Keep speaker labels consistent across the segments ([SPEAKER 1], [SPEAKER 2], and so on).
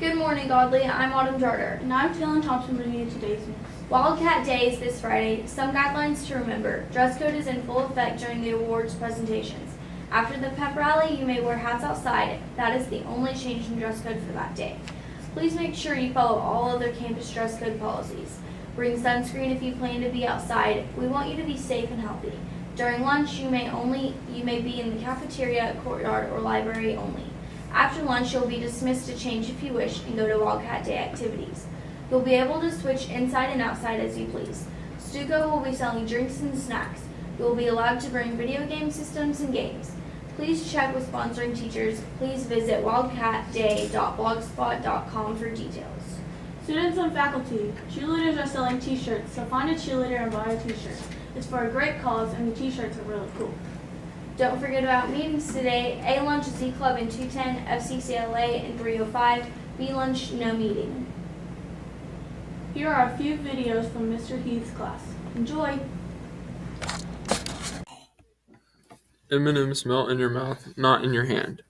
[SPEAKER 1] Good morning, Godly. I'm Autumn Charter.
[SPEAKER 2] And I'm Taylor Thompson bringing you today's news.
[SPEAKER 1] Wildcat Day is this Friday. Some guidelines to remember. Dress code is in full effect during the awards presentations. After the pep rally, you may wear hats outside. That is the only change in dress code for that day. Please make sure you follow all other campus dress code policies. Bring sunscreen if you plan to be outside. We want you to be safe and healthy. During lunch, you may be in the cafeteria, courtyard, or library only. After lunch, you'll be dismissed to change if you wish and go to Wildcat Day activities. You'll be able to switch inside and outside as you please. Stuco will be selling drinks and snacks. You will be allowed to bring video game systems and games. Please check with sponsoring teachers. Please visit wildcatday.blogspot.com for details.
[SPEAKER 2] Students and faculty, cheerleaders are selling t-shirts, so find a cheerleader and buy a t-shirt. It's for a great cause and the t-shirts are really cool.
[SPEAKER 1] Don't forget about meetings today. A lunch is E Club in 210, FCCLA in 305, B lunch, no meeting.
[SPEAKER 2] Here are a few videos from Mr. Heath's class. Enjoy!
[SPEAKER 3] M&M's melt in your mouth, not in your hand.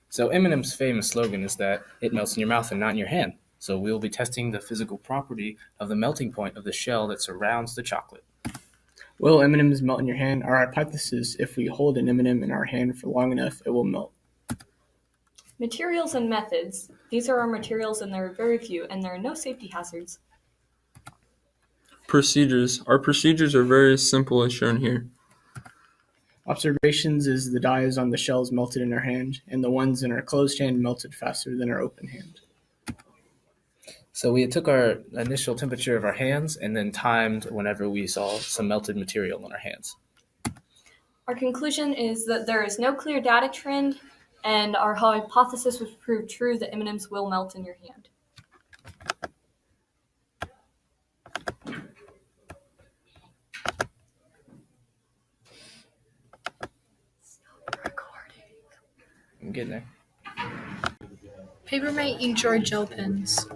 [SPEAKER 4] So M&M's famous slogan is that it melts in your mouth and not in your hand. So we'll be testing the physical property of the melting point of the shell that surrounds the chocolate.
[SPEAKER 5] Will M&Ms melt in your hand? Our hypothesis: if we hold an M&M in our hand for long enough, it will melt.
[SPEAKER 6] Materials and methods. These are our materials and there are very few, and there are no safety hazards.
[SPEAKER 3] Procedures. Our procedures are very simple as shown here.
[SPEAKER 5] Observations is the dye is on the shells melted in our hand, and the ones in our closed hand melted faster than our open hand.
[SPEAKER 4] So we took our initial temperature of our hands and then timed whenever we saw some melted material on our hands.
[SPEAKER 6] Our conclusion is that there is no clear data trend, and our hypothesis was proved true that M&Ms will melt in your hand.
[SPEAKER 4] I'm getting there.
[SPEAKER 7] Papermate Inkjoy gel pens.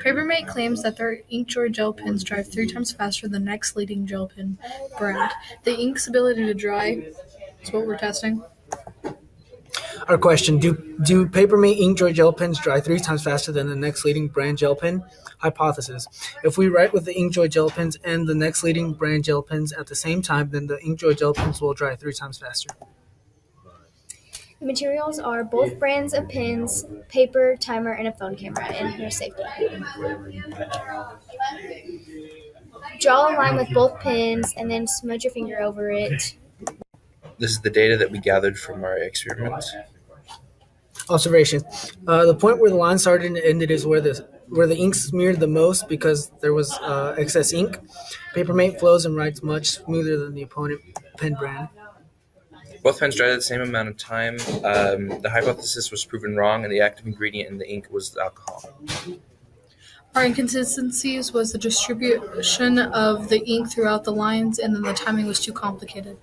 [SPEAKER 7] Papermate claims that their Inkjoy gel pens dry 3 times faster than the next leading gel pen brand. The ink's ability to dry is what we're testing.
[SPEAKER 8] Our question, do Papermate Inkjoy gel pens dry 3 times faster than the next leading brand gel pen? Hypothesis. If we write with the Inkjoy gel pens and the next leading brand gel pens at the same time, then the Inkjoy gel pens will dry 3 times faster.
[SPEAKER 9] The materials are both brands of pens, paper, timer, and a phone camera, and here's safety. Draw a line with both pens and then smudge your finger over it.
[SPEAKER 10] This is the data that we gathered from our experiments.
[SPEAKER 8] Observation. The point where the line started and ended is where the ink smeared the most because there was excess ink. Papermate flows and writes much smoother than the opponent pen brand.
[SPEAKER 10] Both pens dried at the same amount of time. The hypothesis was proven wrong, and the active ingredient in the ink was the alcohol.
[SPEAKER 7] Our inconsistencies was the distribution of the ink throughout the lines, and then the timing was too complicated.